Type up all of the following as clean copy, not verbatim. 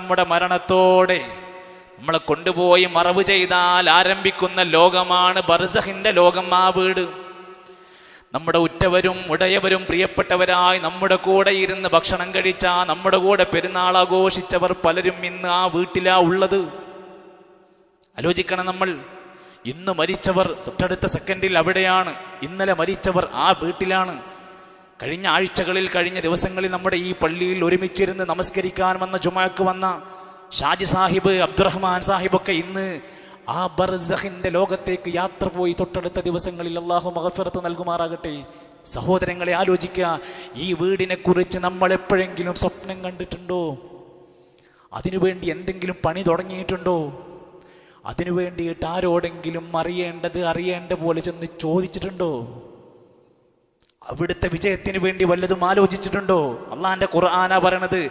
നമ്മുടെ മരണത്തോടെ നമ്മളെ കൊണ്ടുപോയി മറവ് ചെയ്താൽ ആരംഭിക്കുന്ന ലോകമാണ് ബർസഖിന്റെ ലോകം. ആ വീട് നമ്മുടെ ഉറ്റവരും ഉടയവരും പ്രിയപ്പെട്ടവരായി നമ്മുടെ കൂടെ ഇരുന്ന് ഭക്ഷണം കഴിച്ച, നമ്മുടെ കൂടെ പെരുന്നാൾ ആഘോഷിച്ചവർ പലരും ഇന്ന് ആ വീട്ടിലാ ഉള്ളത്. ആലോചിക്കണം, നമ്മൾ ഇന്ന് മരിച്ചവർ തൊട്ടടുത്ത സെക്കൻഡിൽ അവിടെയാണ്, ഇന്നലെ മരിച്ചവർ ആ വീട്ടിലാണ്. കഴിഞ്ഞ ആഴ്ചകളിൽ കഴിഞ്ഞ ദിവസങ്ങളിൽ നമ്മുടെ ഈ പള്ളിയിൽ ഒരുമിച്ചിരുന്ന് നമസ്കരിക്കാൻ വന്ന ജുമാക്ക് വന്ന ഷാജി സാഹിബ്, അബ്ദുറഹ്മാൻ സാഹിബൊക്കെ ഇന്ന് ആ ബർസഖിന്റെ ലോകത്തേക്ക് യാത്ര പോയി. തൊട്ടടുത്ത ദിവസങ്ങളിൽ അല്ലാഹു മഗ്ഫിറത്ത് നൽകുമാറാകട്ടെ. സഹോദരങ്ങളെ, ആലോചിക്കുക, ഈ വീടിനെ കുറിച്ച് നമ്മൾ എപ്പോഴെങ്കിലും സ്വപ്നം കണ്ടിട്ടുണ്ടോ? അതിനുവേണ്ടി എന്തെങ്കിലും പണി തുടങ്ങിയിട്ടുണ്ടോ? അതിനു വേണ്ടിയിട്ട് ആരോടെങ്കിലും അറിയേണ്ട പോലെ ചെന്ന് ചോദിച്ചിട്ടുണ്ടോ? അവിടുത്തെ വിജയത്തിന് വേണ്ടി വല്ലതും ആലോചിച്ചിട്ടുണ്ടോ? അള്ളാന്റെ ഖുർആനാ പറയണത്,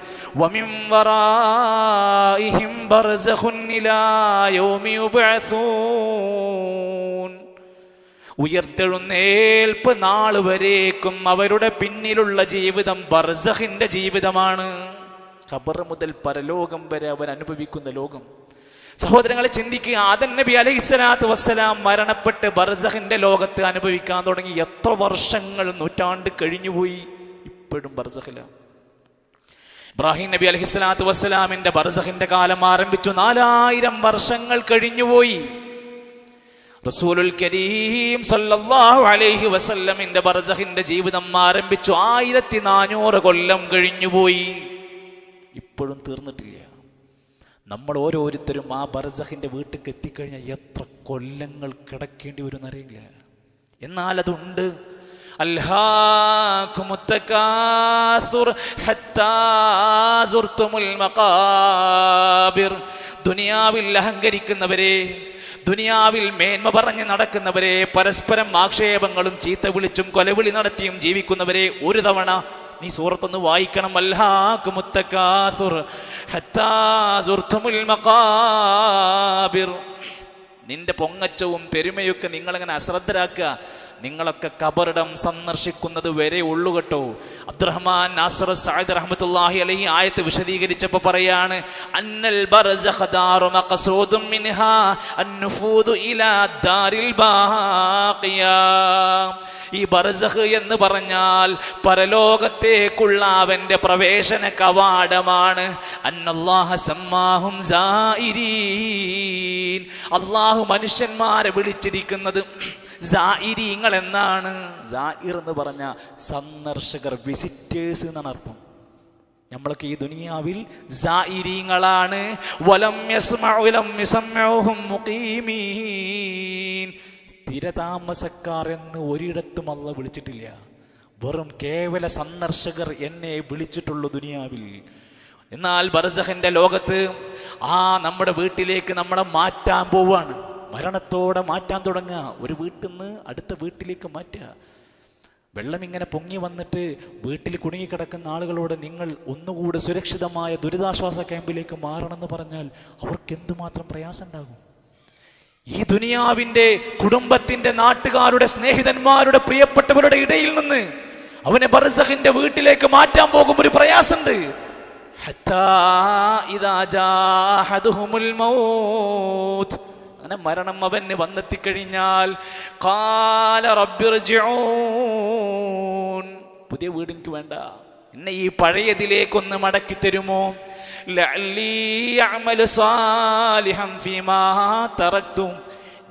വമിൻ വറാഇഹിം ബർസഖുൻ ഇലാ യൗമി യുബ്അസൂൻ. ഉയർത്തെഴുന്നേൽപ്പ് നാൾ വരേക്കും അവരുടെ പിന്നിലുള്ള ജീവിതം ബർസഖിന്റെ ജീവിതമാണ്. ഖബർ മുതൽ പരലോകം വരെ അവൻ അനുഭവിക്കുന്ന ലോകം. സഹോദരങ്ങളെ, ചിന്തിക്കുക, ആദം നബി അലൈഹിസ്സലാത്തു വസ്സലാം മരണപ്പെട്ട് ബർസഖിന്റെ ലോകത്ത് അനുഭവിക്കാൻ തുടങ്ങി. എത്ര വർഷങ്ങൾ, നൂറ്റാണ്ട് കഴിഞ്ഞുപോയി, ഇപ്പോഴും ബർസഖിലാണ്. ഇബ്രാഹിം നബി അലൈഹിസ്സലാത്തു വസ്സലാമിന്റെ ബർസഖിന്റെ കാലം ആരംഭിച്ചു, 4000 വർഷങ്ങൾ കഴിഞ്ഞുപോയി. റസൂലുൽ കരീം സല്ലല്ലാഹു അലൈഹി വസല്ലമിന്റെ ബർസഖിന്റെ ജീവിതം ആരംഭിച്ചു 1400 കൊല്ലം കഴിഞ്ഞുപോയി, ഇപ്പോഴും തീർന്നിട്ടില്ല. നമ്മൾ ഓരോരുത്തരും ആ ബർസഖിന്റെ വീട്ടിലേക്ക് എത്തിക്കഴിഞ്ഞാൽ എത്ര കൊല്ലങ്ങൾ കിടക്കേണ്ടി വരും എന്നറിയില്ല. എന്നാൽ അതുണ്ട്. ദുനിയാവിൽ അഹങ്കരിക്കുന്നവരെ, ദുനിയാവിൽ മേന്മ പറഞ്ഞ് നടക്കുന്നവരെ, പരസ്പരം ആക്ഷേപങ്ങളും ചീത്ത വിളിച്ചും കൊലവിളി നടത്തിയും ജീവിക്കുന്നവരെ ഒരു തവണ നീ സൂറത്തൊന്ന് വായിക്കണം. അൽഹാകുമുത്തകാസുർ ഹത്താ സുർതുമുൽ മഖാബിർ. നിന്റെ പൊങ്ങച്ചവും പെരുമയൊക്കെ നിങ്ങളങ്ങനെ അശ്രദ്ധരാക്കുക. നിങ്ങളൊക്കെ കബറിടം സന്ദർശിക്കുന്നത് വരെ ഉള്ളു കേട്ടോ. അബ്ദുറഹ്മാൻ നാസിർ സഅദ് റഹ്മത്തുള്ളാഹി അലൈഹി ആയത്ത് വിശദീകരിച്ചപ്പോൾ പറയാണ്, അന്നൽ ബർസഖ ദാറു മഖ്സൂദും മിൻഹാ അൻനുഫൂദു ഇലാ ദാരിൽ ബാഖിയ. ഈ ബർസഖ് എന്ന് പറഞ്ഞാൽ പരലോകത്തേക്കുള്ള അവന്റെ പ്രവേശന കവാടമാണ്. അന്നല്ലാഹ സമ്മാഹും സായിരീൻ. അല്ലാഹു മനുഷ്യന്മാരെ വിളിച്ചിരിക്കുന്നത് സായിരീങ്ങൾ എന്നാണ്. സായിർ എന്ന് പറഞ്ഞ സന്ദർശകർ, വിസിറ്റേഴ്സ് എന്നാണ് അർത്ഥം. നമ്മളൊക്കെ ഈ ദുനിയാവിൽ സായിരീങ്ങളാണ്. വലം യസ്മഉ ലം യസ്മഉഹും മുഖീമീൻ. സ്ഥിരതാമസക്കാർ എന്ന് ഒരിടത്തും അല്ലാഹു വിളിച്ചിട്ടില്ല. വെറും കേവല സന്ദർശകർ എന്നെ വിളിച്ചിട്ടുള്ളൂ ദുനിയാവിൽ. എന്നാൽ ബർസഖിന്റെ ലോകത്ത് നമ്മുടെ വീട്ടിലേക്ക് നമ്മളെ മാറ്റാൻ പോവാണ്. മരണത്തോടെ മാറ്റാൻ തുടങ്ങുക. ഒരു വീട്ടിൽ നിന്ന് അടുത്ത വീട്ടിലേക്ക് മാറ്റുക. വെള്ളം ഇങ്ങനെ പൊങ്ങി വന്നിട്ട് വീട്ടിൽ കുടുങ്ങിക്കിടക്കുന്ന ആളുകളോട് നിങ്ങൾ ഒന്നുകൂടെ സുരക്ഷിതമായ ദുരിതാശ്വാസ ക്യാമ്പിലേക്ക് മാറണമെന്ന് പറഞ്ഞാൽ അവർക്ക് എന്തുമാത്രം പ്രയാസം ഉണ്ടാകും. ഈ ദുനിയാവിൻ്റെ കുടുംബത്തിൻ്റെ നാട്ടുകാരുടെ സ്നേഹിതന്മാരുടെ പ്രിയപ്പെട്ടവരുടെ ഇടയിൽ നിന്ന് അവനെ ബർസഖിന്റെ വീട്ടിലേക്ക് മാറ്റാൻ പോകും ഒരു പ്രയാസമുണ്ട്. ഹത്താ ഇദാ ജാഅഹദുഹുൽ മൗത്ത്. അങ്ങനെ മരണം അവന് വന്നെത്തിക്കഴിഞ്ഞാൽ ഖാല റബ്ബിർജിഊൻ. പുതിയ വീട് എനിക്ക് വേണ്ട, എന്നെ ഈ പഴയതിലേക്കൊന്ന് മടക്കി തരുമോ? ലഅല്ലി അഅമലു സാലിഹൻ ഫീമാ തറക്തു.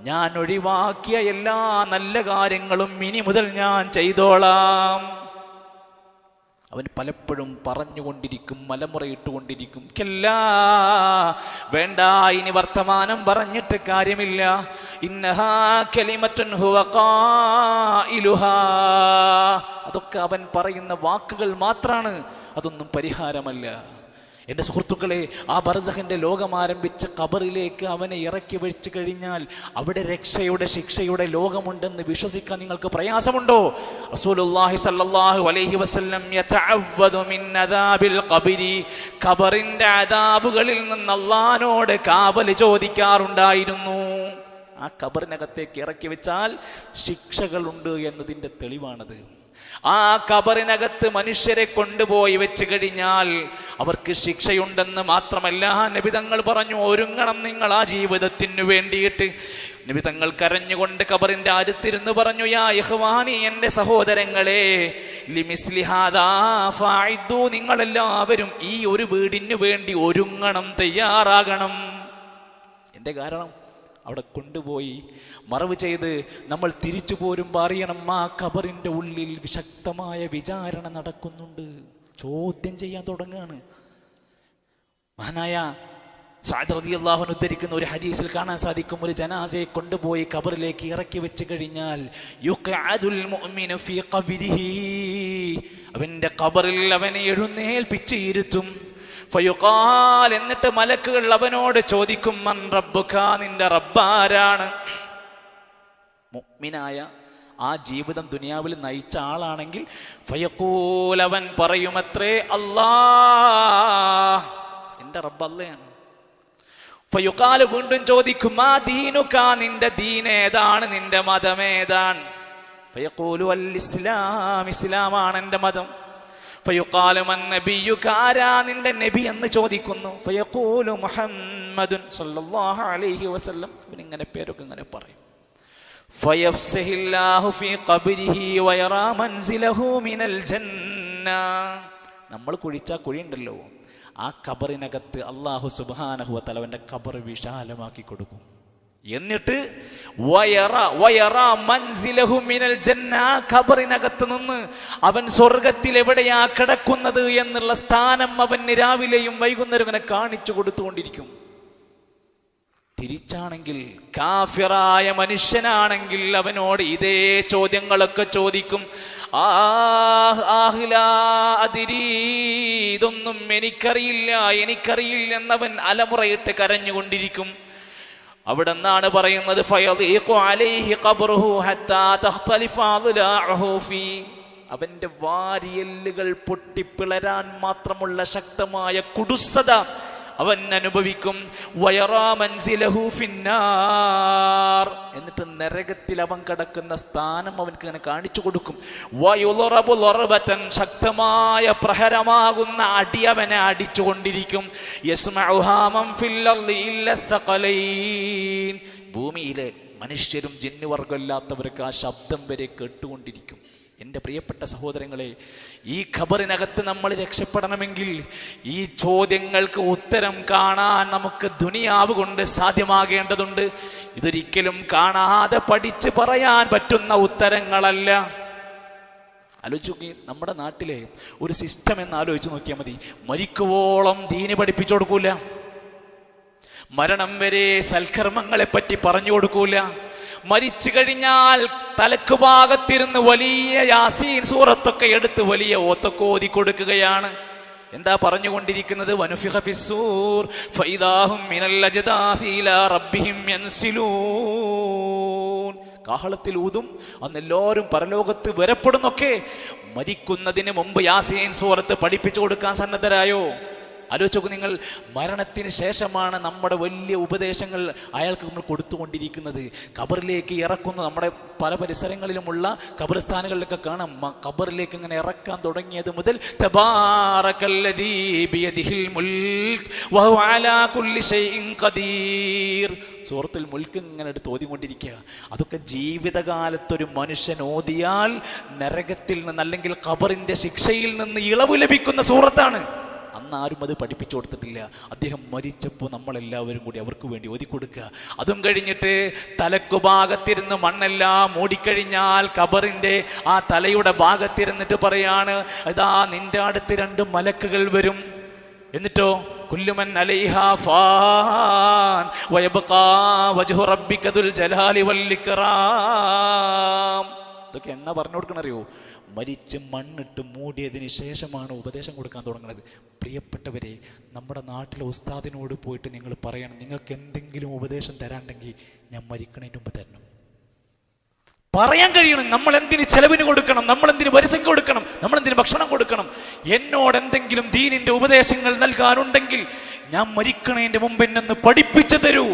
ഞാൻ ഒഴിവാക്കിയ എല്ലാ നല്ല കാര്യങ്ങളും ഇനി മുതൽ ഞാൻ ചെയ്തോളാം. അവൻ പലപ്പോഴും പറഞ്ഞുകൊണ്ടിരിക്കും, മലമുറയിട്ടുകൊണ്ടിരിക്കും, കല്ലാ, വേണ്ട, ഇനി വർത്തമാനം പറഞ്ഞിട്ട് കാര്യമില്ല. ഇന്നഹാ കലിമത്തുൻ ഹുവ ഖായിലുഹാ. അതൊക്കെ അവൻ പറയുന്ന വാക്കുകൾ മാത്രമാണ്, അതൊന്നും പരിഹാരമല്ല. എൻ്റെ സുഹൃത്തുക്കളെ, ആ ബർസഖിന്റെ ലോകം ആരംഭിച്ച ഖബറിലേക്ക് അവനെ ഇറക്കി വെച്ച് കഴിഞ്ഞാൽ അവിടെ രക്ഷയുടെ ശിക്ഷയുടെ ലോകമുണ്ടെന്ന് വിശ്വസിക്കാൻ നിങ്ങൾക്ക് പ്രയാസമുണ്ടോ? റസൂലുള്ളാഹി സ്വല്ലല്ലാഹു അലൈഹി വസല്ലം യതഅവ്വദു മിൻ അദാബിൽ ഖബരി. ഖബറിന്റെ അദാബുകളിൽ നിന്ന് അല്ലാഹുവോട് കാവൽ ചോദിക്കാറുണ്ടായിരുന്നു. ആ ഖബറിനകത്തേക്ക് ഇറക്കി വെച്ചാൽ ശിക്ഷകളുണ്ട് എന്നതിൻ്റെ തെളിവാണത്. ആ ഖബറിനകത്ത് മനുഷ്യരെ കൊണ്ടുപോയി വെച്ച് കഴിഞ്ഞാൽ അവർക്ക് ശിക്ഷയുണ്ടെന്ന് മാത്രമല്ല, നബി തങ്ങൾ പറഞ്ഞു, ഒരുങ്ങണം നിങ്ങൾ ആ ജീവിതത്തിനു വേണ്ടിയിട്ട്. നബി തങ്ങൾ കരഞ്ഞുകൊണ്ട് ഖബറിന്റെ അടുത്തിരുന്ന് പറഞ്ഞു, യാ ഇഖ്വാനി, എൻ്റെ സഹോദരങ്ങളെ, ലിമിസ്ലി ഹാദാ ഫഅഇദു, നിങ്ങളെല്ലാവരും ഈ ഒരു വീടിനു വേണ്ടി ഒരുങ്ങണം, തയ്യാറാകണം. എന്റെ കാരണം അവിടെ കൊണ്ടുപോയി മറവ് ചെയ്ത് നമ്മൾ തിരിച്ചു പോരുമ്പോൾ അറിയണം, ആ ഖബറിന്റെ ഉള്ളിൽ വിശക്തമായ വിചാരണ നടക്കുന്നുണ്ട്. ചോദ്യം ചെയ്യാൻ തുടങ്ങുകയാണ്. മഹാനായ സഅദ് റളിയല്ലാഹു അൻഹു ഉദ്ധരിക്കുന്ന ഒരു ഹദീസിൽ കാണാൻ സാധിക്കും, ഒരു ജനാസയെ കൊണ്ടുപോയി ഖബറിലേക്ക് ഇറക്കി വെച്ച് കഴിഞ്ഞാൽ യുഖഅദുൽ മുഅ്മിനു ഫീ ഖബരിഹി, അവന്റെ ഖബറിൽ അവനെ എഴുന്നേൽപ്പിച്ച് ഇരുത്തും. ഫയുഖാൽ, എന്നിട്ട് മലക്കുകൾ അവനോട് ചോദിക്കും, മൻ റബ്ബുക, നിന്റെ റബ്ബാരാണ്? മുഅ്മിനായ ആ ജീവിതം ദുനിയാവിൽ നയിച്ച ആളാണെങ്കിൽ ഫയഖൂൽ, അവൻ പറയുമത്രേ, അല്ലാഹ്, എൻ്റെ റബ്ബ് അല്ലാഹയാണ്. ഫയുഖാൽ, വീണ്ടും ചോദിക്കും, ആ ദീനുക, നിന്റെ ദീൻ ഏതാണ്, നിന്റെ മതം ഏതാണ്? ഫയഖൂലു അൽ ഇസ്ലാം, ഇസ്ലാമാണ് എൻ്റെ മതം. ഫയുഖാലു മൻ നബിയുക, ആരാ നിന്റെ നബി എന്ന് ചോദിക്കുന്നു. ഫയഖൂലു മുഹമ്മദുൻ സല്ലല്ലാഹു അലൈഹി വസല്ലം, ഇങ്ങനെ പേരൊക്കെ ഇങ്ങനെ പറയും. ഫയഫ്സഹില്ലാഹു ഫീ ഖബരിഹി വയറാ മൻസിലഹു മിനൽ ജന്ന, നമ്മൾ കുഴിച്ച കുഴിയുണ്ടല്ലോ, ആ ഖബറിനകത്ത് അല്ലാഹു സുബ്ഹാനഹു വ തആല അവന്റെ ഖബർ വിശാലമാക്കി കൊടുക്കും. എന്നിട്ട് വയറാ മൻസിലഹു മിനൽ ജന്ന, ഖബറിനകത്ത് നിന്ന് അവൻ സ്വർഗത്തിൽ എവിടെയാ കിടക്കുന്നത് എന്നുള്ള സ്ഥാനം അവന് രാവിലെയും വൈകുന്നേരം ഇങ്ങനെ കാണിച്ചു കൊടുത്തുകൊണ്ടിരിക്കും. തിരിച്ചാണെങ്കിൽ കാഫിറായ മനുഷ്യനാണെങ്കിൽ അവനോട് ഇതേ ചോദ്യങ്ങളൊക്കെ ചോദിക്കും. ഇതൊന്നും എനിക്കറിയില്ല എന്നവൻ അലമുറയിട്ട് കരഞ്ഞുകൊണ്ടിരിക്കും. അവിടെ നിന്നാണ് പറയുന്നത്, അവന്റെ വാരിയെല്ലുകൾ പൊട്ടിപ്പിളരാൻ മാത്രമുള്ള ശക്തമായ കുടുസത അവൻ അനുഭവിക്കും. എന്നിട്ട് നരകത്തിൽ അവൻ കിടക്കുന്ന സ്ഥാനം അവൻക്ക് ഇങ്ങനെ കാണിച്ചു കൊടുക്കും. ശക്തമായ പ്രഹരമാകുന്ന അടി അവനെ അടിച്ചുകൊണ്ടിരിക്കും. ഭൂമിയിലെ മനുഷ്യരും ജിന്നുവർഗമില്ലാത്തവർക്ക് ആ ശബ്ദം വരെ കേട്ടുകൊണ്ടിരിക്കും. എൻ്റെ പ്രിയപ്പെട്ട സഹോദരങ്ങളെ, ഈ ഖബറിനകത്ത് നമ്മൾ രക്ഷപ്പെടണമെങ്കിൽ ഈ ചോദ്യങ്ങൾക്ക് ഉത്തരം കാണാൻ നമുക്ക് ദുനിയാവ് കൊണ്ട് സാധ്യമാകേണ്ടതുണ്ട്. ഇതൊരിക്കലും കാണാതെ പഠിച്ച് പറയാൻ പറ്റുന്ന ഉത്തരങ്ങളല്ല. ആലോചിച്ച് നോക്കി, നമ്മുടെ നാട്ടിലെ ഒരു സിസ്റ്റം എന്ന് ആലോചിച്ച് നോക്കിയാൽ മതി. മരിക്കുവോളം ദീന് പഠിപ്പിച്ചു കൊടുക്കൂല, മരണം വരെ സൽക്കർമ്മങ്ങളെ പറ്റി പറഞ്ഞു കൊടുക്കൂല. മരിച്ചു കഴിഞ്ഞാൽ തലക്ക് ഭാഗത്തിരുന്ന് വലിയ യാസീൻ സൂറത്തൊക്കെ എടുത്ത് വലിയ ഓത്തൊക്കെ ഓതി കൊടുക്കുകയാണ്. എന്താ പറഞ്ഞുകൊണ്ടിരിക്കുന്നത്? വനുഫിഖ ഫിസ്സൂർ ഫഇദാഹും മിനൽ അജ്ദാഥി ഇലാ റബ്ബിഹിം യൻസിലൂൻ. കാഹളത്തിൽ ഊതും, അന്ന് എല്ലാവരും പരലോകത്ത് വരപ്പെടുന്നൊക്കെ. മരിക്കുന്നതിന് മുമ്പ് യാസീൻ സൂറത്ത് പഠിപ്പിച്ചു കൊടുക്കാൻ സന്നദ്ധരായോ? ആലോചിച്ചു നിങ്ങൾ, മരണത്തിന് ശേഷമാണ് നമ്മുടെ വലിയ ഉപദേശങ്ങൾ അയാൾക്ക് നമ്മൾ കൊടുത്തുകൊണ്ടിരിക്കുന്നത്. ഖബറിലേക്ക് ഇറക്കുന്ന നമ്മുടെ പല പരിസരങ്ങളിലുമുള്ള ഖബർസ്ഥാനുകളിലൊക്കെ കാണാം, ഖബറിലേക്ക് ഇങ്ങനെ ഇറക്കാൻ തുടങ്ങിയത് മുതൽ തബാറകല്ലദീ ബിയദിഹിൽ മുൽക് വഹുവ അലാ കുല്ലി ഷൈഇൻ ഖദീർ. സൂറത്തുൽ മുൽക്ക് ഇങ്ങനെ എടുത്ത് ഓതിക്കൊണ്ടിരിക്കുക. അതൊക്കെ ജീവിതകാലത്തൊരു മനുഷ്യൻ ഓതിയാൽ നരകത്തിൽ നിന്ന് അല്ലെങ്കിൽ ഖബറിന്റെ ശിക്ഷയിൽ നിന്ന് ഇളവ് ലഭിക്കുന്ന സൂറത്താണ്. അന്ന് ആരും അത് പഠിപ്പിച്ചു കൊടുത്തിട്ടില്ല. അദ്ദേഹം മരിച്ചപ്പോൾ നമ്മളെല്ലാവരും കൂടി അവർക്ക് വേണ്ടി ഓതിക്കൊടുക്കുക. അതും കഴിഞ്ഞിട്ട് തലക്കു ഭാഗത്തിരുന്ന് മണ്ണെല്ലാം മൂടിക്കഴിഞ്ഞാൽ ഖബറിന്റെ ആ തലയുടെ ഭാഗത്തിരുന്നിട്ട് പറയാണ്, ഇതാ നിന്റെ അടുത്ത് 2 മലക്കുകൾ വരും. എന്നിട്ടോ കുല്ലുമൻ അലൈഹാ ഫാൻ വയബ്ഖാ വജ്ഹു റബ്ബിക ദുൽ ജലാലി വൽ ഇക്റാം. ഇതൊക്കെ എന്നാ പറഞ്ഞു കൊടുക്കണറിയോ? മരിച്ച് മണ്ണിട്ട് മൂടിയതിന് ശേഷമാണ് ഉപദേശം കൊടുക്കാൻ തുടങ്ങുന്നത്. പ്രിയപ്പെട്ടവരെ, നമ്മുടെ നാട്ടിലെ ഉസ്താദിനോട് പോയിട്ട് നിങ്ങൾ പറയണം, നിങ്ങൾക്ക് എന്തെങ്കിലും ഉപദേശം തരാണ്ടെങ്കിൽ ഞാൻ മരിക്കണതിന് മുമ്പ് തരണം. പറയാൻ കഴിയണം. നമ്മൾ എന്തിന് ചെലവിന് കൊടുക്കണം, നമ്മൾ എന്തിന് പരസ്യം കൊടുക്കണം, നമ്മൾ എന്തിന് ഭക്ഷണം കൊടുക്കണം. എന്നോട് എന്തെങ്കിലും ദീനിന്റെ ഉപദേശങ്ങൾ നൽകാനുണ്ടെങ്കിൽ ഞാൻ മരിക്കണതിന്റെ മുമ്പ് എന്നെ പഠിപ്പിച്ചു തരൂ.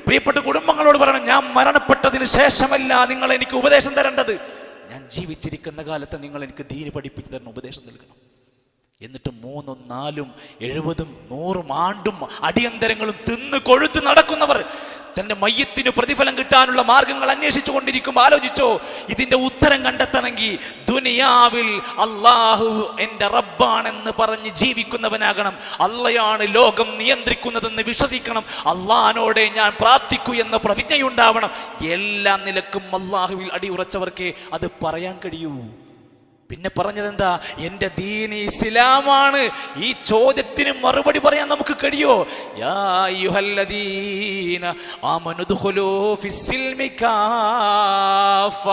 പ്രിയപ്പെട്ട കുടുംബങ്ങളോട് പറയണം, ഞാൻ മരണപ്പെട്ടതിന് ശേഷമല്ല നിങ്ങൾ എനിക്ക് ഉപദേശം തരേണ്ടത്. ഞാൻ ജീവിച്ചിരിക്കുന്ന കാലത്ത് നിങ്ങൾ എനിക്ക് ദീന് പഠിപ്പിച്ചു തരണം, ഉപദേശം നൽകണം. എന്നിട്ട് 3, 4, 70, 100 ആണ്ടും അടിയന്തരങ്ങളും തിന്ന് കൊഴുത്ത് നടക്കുന്നവർ തന്റെ മയ്യത്തിന് പ്രതിഫലം കിട്ടാനുള്ള മാർഗങ്ങൾ അന്വേഷിച്ചു കൊണ്ടിരിക്കും. ആലോചിച്ചോ, ഇതിന്റെ ഉത്തരം കണ്ടെത്തണമെങ്കിൽ ദുനിയാവിൽ അള്ളാഹു എൻ്റെ റബ്ബാണെന്ന് പറഞ്ഞ് ജീവിക്കുന്നവനാകണം. അള്ളയാണ് ലോകം നിയന്ത്രിക്കുന്നതെന്ന് വിശ്വസിക്കണം. അള്ളാഹിനോടെ ഞാൻ പ്രാർത്ഥിക്കൂ എന്ന പ്രതിജ്ഞയുണ്ടാവണം. എല്ലാ നിലക്കും അള്ളാഹുവിൽ അടിയുറച്ചവർക്കേ അത് പറയാൻ കഴിയൂ. പിന്നെ പറഞ്ഞതെന്താ? എൻ്റെ ദീന് ഇസ്ലാമാണ്. ഈ ചോദ്യത്തിന് മറുപടി പറയാൻ നമുക്ക് കഴിയോ? യാ അയ്യുഹല്ലദീന ആമനു ദുഖുലൂ ഫിസ്സിൽമി കാഫ,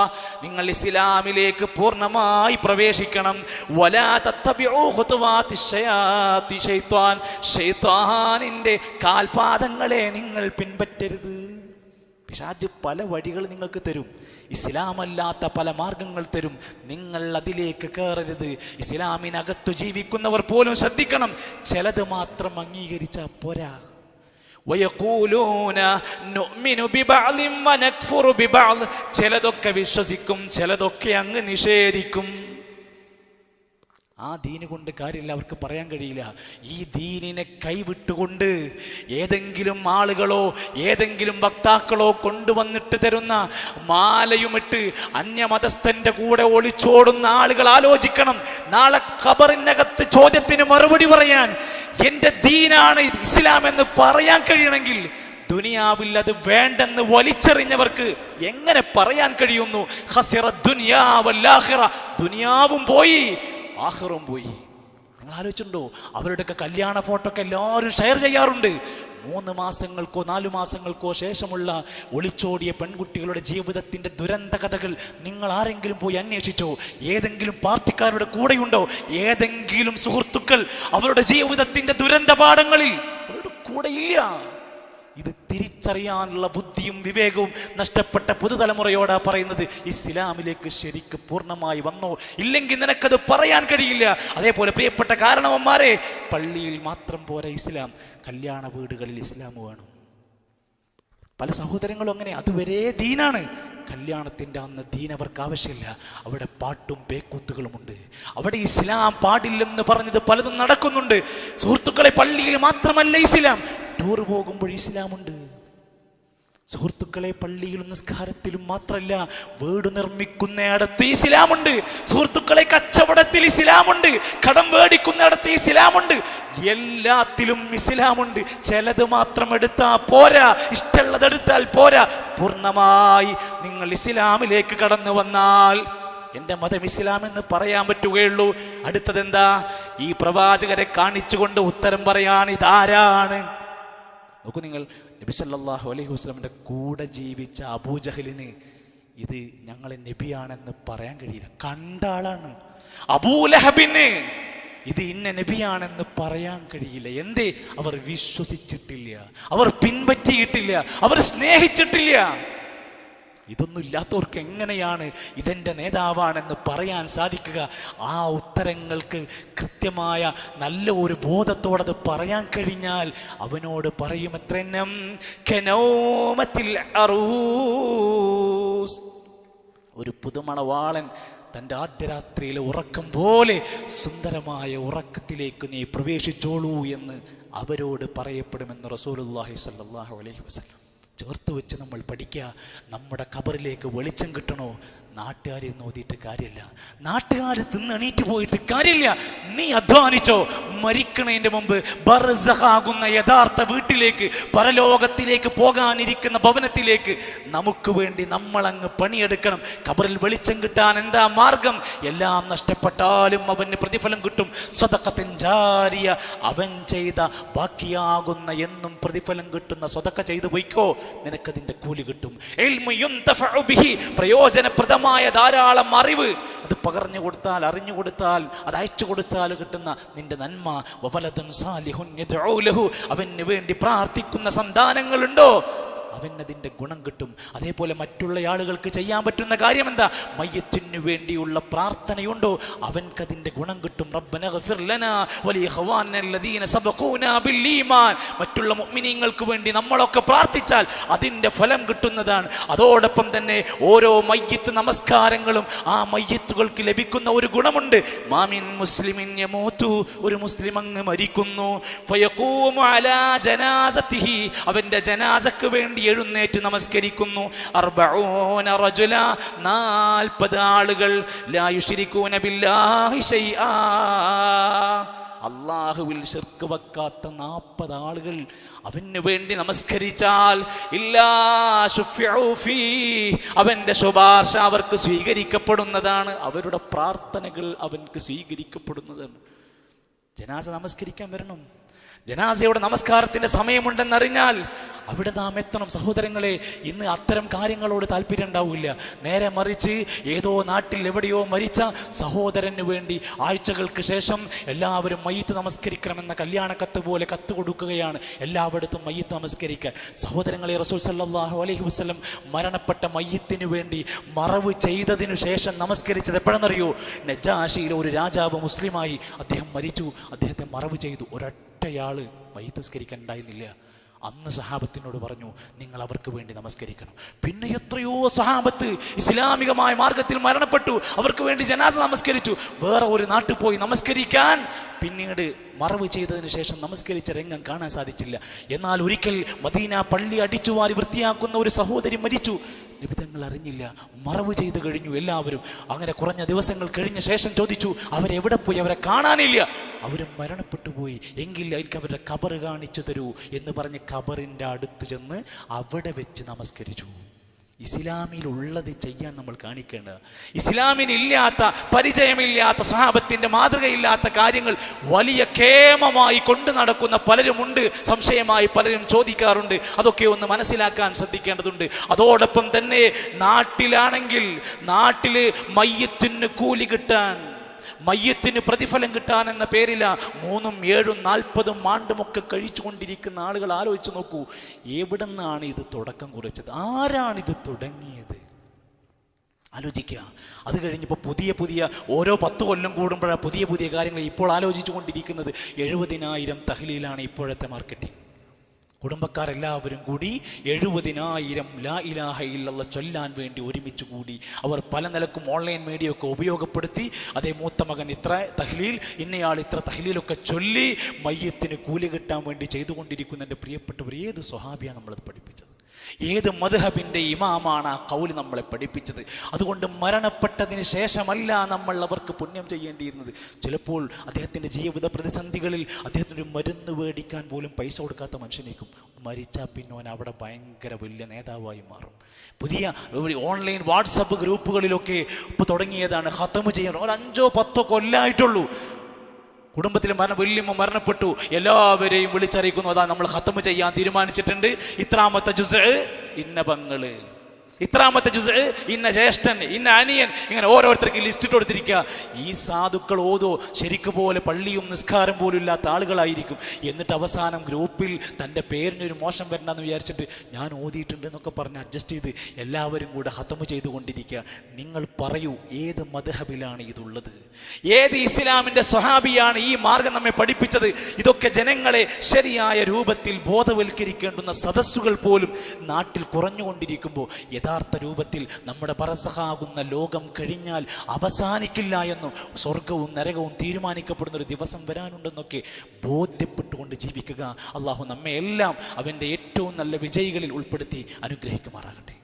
നിങ്ങൾ ഇസ്ലാമിലേക്ക് പൂർണ്ണമായി പ്രവേശിക്കണം. വലാ തത്തബിഉ ഖുതുവാതിശ് ശയാത്തി ശൈത്വാൻ, ശൈത്വാനിൻ്റെ കാൽപാദങ്ങളെ നിങ്ങൾ പിൻപറ്റരുത്. പിശാച് പല വഴികൾ നിങ്ങൾക്ക് തരും, ഇസ്ലാമല്ലാത്ത പല മാർഗങ്ങൾ തരും. നിങ്ങൾ അതിലേക്ക് കയറരുത്. ഇസ്ലാമിനകത്തു ജീവിക്കുന്നവർ പോലും ശ്രദ്ധിക്കണം, ചിലത് മാത്രം അംഗീകരിച്ചാൽ പോരാ. വയഖൂലൂന നുഅ്മിനു ബിബഅദിൻ വനക്ഫുറു ബിബഅദ്, ചിലതൊക്കെ വിശ്വസിക്കും, ചിലതൊക്കെ അങ്ങ് നിഷേധിക്കും. ആ ദീന് കൊണ്ട് കാര്യമില്ല, അവർക്ക് പറയാൻ കഴിയില്ല. ഈ ദീനിനെ കൈവിട്ടുകൊണ്ട് ഏതെങ്കിലും ആളുകളോ ഏതെങ്കിലും വക്താക്കളോ കൊണ്ടുവന്നിട്ട് തരുന്ന മാലയുമിട്ട് അന്യമതസ്ഥന്റെ കൂടെ ഒളിച്ചോടുന്ന ആളുകൾ ആലോചിക്കണം. നാളെ ഖബറിനകത്ത് ചോദ്യത്തിന് മറുപടി പറയാൻ എൻ്റെ ദീനാണ് ഇസ്ലാം എന്ന് പറയാൻ കഴിയണമെങ്കിൽ ദുനിയാവിൽ അത് വേണ്ടെന്ന് വലിച്ചെറിഞ്ഞവർക്ക് എങ്ങനെ പറയാൻ കഴിയുന്നു? ഖസിറ ദുനിയാ വൽ ആഖിറ, ദുനിയാവും പോയി ആഖിറവും പോയി. നിങ്ങൾ ആലോചിച്ചിട്ടുണ്ടോ? അവരുടെയൊക്കെ കല്യാണ ഫോട്ടോ ഒക്കെ എല്ലാവരും ഷെയർ ചെയ്യാറുണ്ട്. 3 മാസങ്ങൾക്കോ 4 മാസങ്ങൾക്കോ ശേഷമുള്ള ഒളിച്ചോടിയ പെൺകുട്ടികളുടെ ജീവിതത്തിന്റെ ദുരന്ത കഥകൾ നിങ്ങൾ ആരെങ്കിലും പോയി അന്വേഷിച്ചോ? ഏതെങ്കിലും പാർട്ടിക്കാരുടെ കൂടെയുണ്ടോ? ഏതെങ്കിലും സുഹൃത്തുക്കൾ അവരുടെ ജീവിതത്തിന്റെ ദുരന്ത പാഠങ്ങളിൽ അവരുടെ കൂടെ ഇല്ല. ഇത് തിരിച്ചറിയാനുള്ള ബുദ്ധിയും വിവേകവും നഷ്ടപ്പെട്ട പുതുതലമുറയോടാ പറയുന്നത്. ഇസ്ലാമിലേക്ക് ശരിക്ക് പൂർണ്ണമായി വന്നോ, ഇല്ലെങ്കിൽ നിനക്കത് പറയാൻ കഴിയില്ല. അതേപോലെ പ്രിയപ്പെട്ട കാരണവന്മാരെ, പള്ളിയിൽ മാത്രം പോരാ ഇസ്ലാം, കല്യാണ വീടുകളിൽ ഇസ്ലാം വേണം. പല സഹോദരങ്ങളും അങ്ങനെ, അതുവരെ ദീനാണ്. കല്യാണത്തിൻ്റെ അന്ന് ദീൻ അവർക്ക് ആവശ്യമില്ല. അവിടെ പാട്ടും പേക്കൂത്തുകളുമുണ്ട്. അവിടെ ഇസ്ലാം പാടില്ലെന്ന് പറഞ്ഞത് പലതും നടക്കുന്നുണ്ട്. സുഹൃത്തുക്കളെ, പള്ളിയിൽ മാത്രമല്ല ഇസ്ലാം, ടൂർ പോകുമ്പോൾ ഇസ്ലാമുണ്ട്. സുഹൃത്തുക്കളെ, പള്ളിയിലും നിസ്കാരത്തിലും മാത്രമല്ല, വീട് നിർമ്മിക്കുന്നിടത്ത് ഇസ്ലാമുണ്ട്. സുഹൃത്തുക്കളെ, കച്ചവടത്തിൽ ഇസ്ലാമുണ്ട്. കടം മേടിക്കുന്നിടത്ത് ഇസ്ലാമുണ്ട്. എല്ലാത്തിലും ഇസ്ലാമുണ്ട്. ചിലത് മാത്രം എടുത്താൽ പോരാ, ഇഷ്ടമുള്ളത് എടുത്താൽ പോരാ. പൂർണ്ണമായി നിങ്ങൾ ഇസ്ലാമിലേക്ക് കടന്നു വന്നാൽ എൻ്റെ മതം ഇസ്ലാം എന്ന് പറയാൻ പറ്റുകയുള്ളൂ. അടുത്തതെന്താ? ഈ പ്രവാചകരെ കാണിച്ചുകൊണ്ട് ഉത്തരം പറയാൻ ഇതാരാണ്? നോക്കൂ നിങ്ങൾ, നബി സല്ലല്ലാഹു അലൈഹി വസല്ലമിന്റെ കൂടെ ജീവിച്ച അബൂജഹലിന് ഇത് ഞങ്ങളെ നബിയാണെന്ന് പറയാൻ കഴിയില്ല. കണ്ട ആളാണ്. അബൂലഹബിന് ഇത് ഇന്ന നബിയാണെന്ന് പറയാൻ കഴിയില്ല. എന്തേ? അവർ വിശ്വസിച്ചിട്ടില്ല, അവർ പിൻപറ്റിയിട്ടില്ല, അവർ സ്നേഹിച്ചിട്ടില്ല. ഇതൊന്നും ഇല്ലാത്തവർക്ക് എങ്ങനെയാണ് ഇതെൻ്റെ നേതാവാണെന്ന് പറയാൻ സാധിക്കുക? ആ ഉത്തരങ്ങൾക്ക് കൃത്യമായ നല്ല ഒരു ബോധത്തോടെ അത് പറയാൻ കഴിഞ്ഞാൽ അവനോട് പറയും, എത്രനം കനൗമത്തിൽ അറൂസ്, ഒരു പുതുമണവാളൻ തൻ്റെ ആദ്യ രാത്രിയിലെ ഉറക്കം പോലെ സുന്ദരമായ ഉറക്കത്തിലേക്ക് നീ പ്രവേശിച്ചോളൂ എന്ന് അവരോട് പറയപ്പെടുമെന്ന് റസൂലുള്ളാഹി സ്വല്ലല്ലാഹു അലൈഹി വസല്ലം ചേർത്ത് വെച്ച് നമ്മൾ പഠിക്കുക. നമ്മുടെ ഖബറിലേക്ക് വെളിച്ചം കിട്ടണോ? നാട്ടുകാരിൽ നോക്കിയിട്ട് കാര്യമില്ല, നാട്ടുകാർ തിന്നെണീറ്റ് പോയിട്ട് കാര്യമില്ല. നീ അധ്വാനിച്ചോ. മരിക്കണതിൻ്റെ മുമ്പ് ബർസഖാകുന്ന യഥാർത്ഥ വീട്ടിലേക്ക്, പരലോകത്തിലേക്ക് പോകാനിരിക്കുന്ന ഭവനത്തിലേക്ക് നമുക്ക് വേണ്ടി നമ്മളങ്ങ് പണിയെടുക്കണം. ഖബറിൽ വെളിച്ചം കിട്ടാൻ എന്താ മാർഗം? എല്ലാം നഷ്ടപ്പെട്ടാലും അവന് പ്രതിഫലം കിട്ടും. സദഖത്തുൻ ജാരിയ, അവൻ ചെയ്ത ബാക്കിയാകുന്ന എന്നും പ്രതിഫലം കിട്ടുന്ന സദഖ ചെയ്തു പോയിക്കോ, നിനക്കതിൻ്റെ കൂലി കിട്ടും. ഇൽമു യുന്തഫഉ ബിഹി, പ്രയോജനപ്രദം ധാരാളം അറിവ്, അത് പകർന്നു കൊടുത്താൽ, അറിഞ്ഞു കൊടുത്താൽ, അത് അയച്ചു കൊടുത്താൽ കിട്ടുന്ന നിന്റെ നന്മ. വവലദുൻ സാലിഹുൻ യദ്ഉ ലഹു, അവന് വേണ്ടി പ്രാർത്ഥിക്കുന്ന സന്താനങ്ങളുണ്ടോ, അവനതിൻ്റെ ഗുണം കിട്ടും. അതേപോലെ മറ്റുള്ള ആളുകൾക്ക് ചെയ്യാൻ പറ്റുന്ന കാര്യം എന്താ? മയ്യത്തിനു വേണ്ടിയുള്ള പ്രാർത്ഥനയുണ്ടോ അവൻക്കതിൻ്റെ ഗുണം കിട്ടും. റബ്ബന ഗഫിർ ലനാ വലിഇഖ്വാനിന അല്ലദീന സബഖൂനാ ബിൽ ഈമാൻ. മറ്റുള്ള മുഅ്മിനീങ്ങൾക്ക് വേണ്ടി നമ്മളൊക്കെ പ്രാർത്ഥിച്ചാൽ അതിൻ്റെ ഫലം കിട്ടുന്നതാണ്. അതോടൊപ്പം തന്നെ ഓരോ മയ്യിത്ത് നമസ്കാരങ്ങളും ആ മയ്യിത്തുകൾക്ക് ലഭിക്കുന്ന ഒരു ഗുണമുണ്ട്. മാമിൻ മുസ്ലിമിൻ യമൂതു, ഒരു മുസ്ലിം അങ്ങ് മരിക്കുന്നു, ഫയഖൂമു അലാ ജനാസതിഹി, അവന്റെ ജനാസക്ക് വേണ്ടി എഴുന്നേറ്റ് നമസ്കരിക്കുന്നു. 40 റജുല, 40 ആളുകൾ, ലാ യുശ്രികൂന ബില്ലാഹി ശൈആ, അല്ലാഹുവിൽ ശിർക്ക് വെക്കാത്ത 40 ആളുകൾ അവന് വേണ്ടി നമസ്കരിച്ചാൽ ഇല്ലാ ശുഫിഉ ഫീ, അവന്റെ ശുപാർശ അവർക്ക് സ്വീകരിക്കപ്പെടുന്നതാണ്. അവരുടെ പ്രാർത്ഥനകൾ അവൻക്ക് സ്വീകരിക്കപ്പെടുന്നതാണ്. ജനാസ നമസ്കരിക്കാൻ വരണം. ജനാസയുടെ നമസ്കാരത്തിന്റെ സമയമുണ്ടെന്നറിഞ്ഞാൽ അവിടെ നാം എത്തണം. സഹോദരങ്ങളെ, ഇന്ന് അത്തരം കാര്യങ്ങളോട് താല്പര്യം ഉണ്ടാവില്ല. നേരെ മറിച്ച് ഏതോ നാട്ടിൽ എവിടെയോ മരിച്ച സഹോദരന് വേണ്ടി ആഴ്ചകൾക്ക് ശേഷം എല്ലാവരും മയ്യിത്ത് നമസ്കരിക്കണമെന്ന കല്യാണക്കത്ത് പോലെ കത്ത് കൊടുക്കുകയാണ്. എല്ലായിടത്തും മയ്യിത്ത് നമസ്കരിക്കാൻ. സഹോദരങ്ങളെ, റസൂൽ സല്ലല്ലാഹു അലൈഹി വസല്ലം മരണപ്പെട്ട മയ്യിത്തിന് വേണ്ടി മറവ് ചെയ്തതിനു ശേഷം നമസ്കരിച്ചത് എപ്പോഴെന്നറിയോ? നജാഷിയിലെ ഒരു രാജാവ് മുസ്ലിമായി, അദ്ദേഹം മരിച്ചു, അദ്ദേഹത്തെ മറവ് ചെയ്തു. ഒരൊറ്റയാള് മയ്യിത്ത് നമസ്കരിക്കാൻ ഉണ്ടായിരുന്നില്ല. അന്ന് സഹാബത്തിനോട് പറഞ്ഞു, നിങ്ങൾ അവർക്ക് വേണ്ടി നമസ്കരിക്കണം. പിന്നെ എത്രയോ സഹാബത്ത് ഇസ്ലാമികമായ മാർഗത്തിൽ മരണപ്പെട്ടു, അവർക്ക് വേണ്ടി ജനാസ നമസ്കരിച്ചു. വേറെ ഒരു നാട്ടിൽ പോയി നമസ്കരിക്കാൻ പിന്നീട് മറവ് ചെയ്തതിന് ശേഷം നമസ്കരിച്ച രംഗം കാണാൻ സാധിച്ചില്ല. എന്നാൽ ഒരിക്കൽ മദീന പള്ളി അടിച്ചുവാരി വൃത്തിയാക്കുന്ന ഒരു സഹോദരി മരിച്ചു. നബി തങ്ങൾ അറിഞ്ഞില്ല, മറവ് ചെയ്ത് കഴിഞ്ഞു എല്ലാവരും. അങ്ങനെ കുറഞ്ഞ ദിവസങ്ങൾ കഴിഞ്ഞ ശേഷം ചോദിച്ചു, അവരെവിടെ പോയി? അവരെ കാണാനില്ല, അവരും മരണപ്പെട്ടു പോയി. എങ്കിൽ എനിക്ക് അവരുടെ ഖബർ കാണിച്ചു തരൂ എന്ന് പറഞ്ഞ് ഖബറിൻ്റെ അടുത്ത് ചെന്ന് അവിടെ വെച്ച് നമസ്കരിച്ചു. ഇസ്ലാമിലുള്ളത് ചെയ്യാൻ നമ്മൾ കാണിക്കേണ്ടത്. ഇസ്ലാമിനില്ലാത്ത, പരിചയമില്ലാത്ത, സ്വഹാബത്തിന്റെ മാതൃകയില്ലാത്ത കാര്യങ്ങൾ വലിയ കേമമായി കൊണ്ടു നടക്കുന്ന പലരുമുണ്ട്. സംശയമായി പലരും ചോദിക്കാറുണ്ട്. അതൊക്കെ ഒന്ന് മനസ്സിലാക്കാൻ ശ്രദ്ധിക്കേണ്ടതുണ്ട്. അതോടൊപ്പം തന്നെ നാട്ടിലാണെങ്കിൽ നാട്ടില് മയ്യത്തിന് കൂലി കിട്ടാൻ, മയ്യത്തിന് പ്രതിഫലം കിട്ടാൻ എന്ന പേരില 3, 7, 40 ആണ്ടുമൊക്കെ കഴിച്ചുകൊണ്ടിരിക്കുന്ന ആളുകൾ ആലോചിച്ച് നോക്കൂ. എവിടെ നിന്നാണ് ഇത് തുടക്കം കുറിച്ചത്? ആരാണിത് തുടങ്ങിയത്? ആലോചിക്കുക. അത് കഴിഞ്ഞപ്പോൾ പുതിയ ഓരോ 10 കൊല്ലം കൂടുമ്പോഴാണ് പുതിയ കാര്യങ്ങൾ ഇപ്പോൾ ആലോചിച്ചു കൊണ്ടിരിക്കുന്നത്. 70,000 തഹ്ലീലാണ് ഇപ്പോഴത്തെ മാർക്കറ്റിംഗ്. കുടുംബക്കാരെല്ലാവരും കൂടി 70,000 ലാ ഇലാഹ ഇല്ലല്ലാഹ് ചൊല്ലാൻ വേണ്ടി ഒരുമിച്ച് കൂടി. അവർ പല നിലക്കും ഓൺലൈൻ മീഡിയ ഒക്കെ ഉപയോഗപ്പെടുത്തി, അതേ മൂത്ത മകൻ ഇത്ര തഹ്ലീൽ, ഇന്നയാൾ ഇത്ര തഹ്ലീലൊക്കെ ചൊല്ലി മയ്യത്തിന് കൂലി കിട്ടാൻ വേണ്ടി ചെയ്തുകൊണ്ടിരിക്കുന്ന എൻ്റെ പ്രിയപ്പെട്ടവർ, ഏത് സ്വഹാബിയാണ് നമ്മളത് പഠിപ്പിച്ചത്? ഏത് മദ്ഹബിൻ്റെ ഇമാമാണ് ആ ഖൗല് നമ്മളെ പഠിപ്പിച്ചത്? അതുകൊണ്ട് മരണപ്പെട്ടതിന് ശേഷമല്ല നമ്മൾ അവർക്ക് പുണ്യം ചെയ്യേണ്ടിയിരുന്നത്. ചിലപ്പോൾ അദ്ദേഹത്തിൻ്റെ ജീവിത പ്രതിസന്ധികളിൽ അദ്ദേഹത്തിന് മരുന്ന് മേടിക്കാൻ പോലും പൈസ കൊടുക്കാത്ത മനുഷ്യനേക്കും മരിച്ചാൽ പിന്നെ അവൻ അവിടെ ഭയങ്കര വലിയ നേതാവായി മാറും. പുതിയ ഓൺലൈൻ വാട്സപ്പ് ഗ്രൂപ്പുകളിലൊക്കെ ഇപ്പോൾ തുടങ്ങിയതാണ് ഖതമ് ചെയ്യാൻ. ഒരു 5-10 കൊല്ലമായിട്ടുള്ളൂ. കുടുംബത്തിൽ വല്യമ്മ മരണപ്പെട്ടു, എല്ലാവരെയും വിളിച്ചറിയിക്കുന്നു, അതാ നമ്മൾ ഖതമ് ചെയ്യാൻ തീരുമാനിച്ചിട്ടുണ്ട്. ഇത്രാമത്തെ ജുസ് ഇന്ന പങ്ങള്, ഇത്രാമത്തെ ജുസ് ഇന്ന ജ്യേഷ്ഠൻ, ഇന്ന അനിയൻ, ഇങ്ങനെ ഓരോരുത്തർക്ക് ലിസ്റ്റ് ഇട്ട് കൊടുത്തിരിക്കുക. ഈ സാധുക്കൾ ഓതോ ശരിക്ക് പോലെ പള്ളിയും നിസ്കാരം പോലും ഇല്ലാത്ത ആളുകളായിരിക്കും. എന്നിട്ട് അവസാനം ഗ്രൂപ്പിൽ തൻ്റെ പേരിനൊരു മോശം വരണ്ടെന്ന് വിചാരിച്ചിട്ട് ഞാൻ ഓതിയിട്ടുണ്ട് എന്നൊക്കെ പറഞ്ഞ് അഡ്ജസ്റ്റ് ചെയ്ത് എല്ലാവരും കൂടെ ഖതമ് ചെയ്തുകൊണ്ടിരിക്കുക. നിങ്ങൾ പറയൂ, ഏത് മദ്ഹബിലാണ് ഇതുള്ളത്? ഏത് ഇസ്ലാമിൻ്റെ സ്വഹാബിയാണ് ഈ മാർഗം നമ്മെ പഠിപ്പിച്ചത്? ഇതൊക്കെ ജനങ്ങളെ ശരിയായ രൂപത്തിൽ ബോധവൽക്കരിക്കേണ്ടുന്ന സദസ്സുകൾ പോലും നാട്ടിൽ കുറഞ്ഞുകൊണ്ടിരിക്കുമ്പോൾ യഥാർത്ഥ രൂപത്തിൽ നമ്മുടെ ബർസഖാകുന്ന ലോകം കഴിഞ്ഞാൽ അവസാനിക്കില്ല എന്നും സ്വർഗവും നരകവും തീരുമാനിക്കപ്പെടുന്ന ഒരു ദിവസം വരാനുണ്ടെന്നൊക്കെ ബോധ്യപ്പെട്ടുകൊണ്ട് ജീവിക്കുക. അള്ളാഹു നമ്മെ എല്ലാം അവൻ്റെ ഏറ്റവും നല്ല വിജയികളിൽ ഉൾപ്പെടുത്തി അനുഗ്രഹിക്കുമാറാകട്ടെ.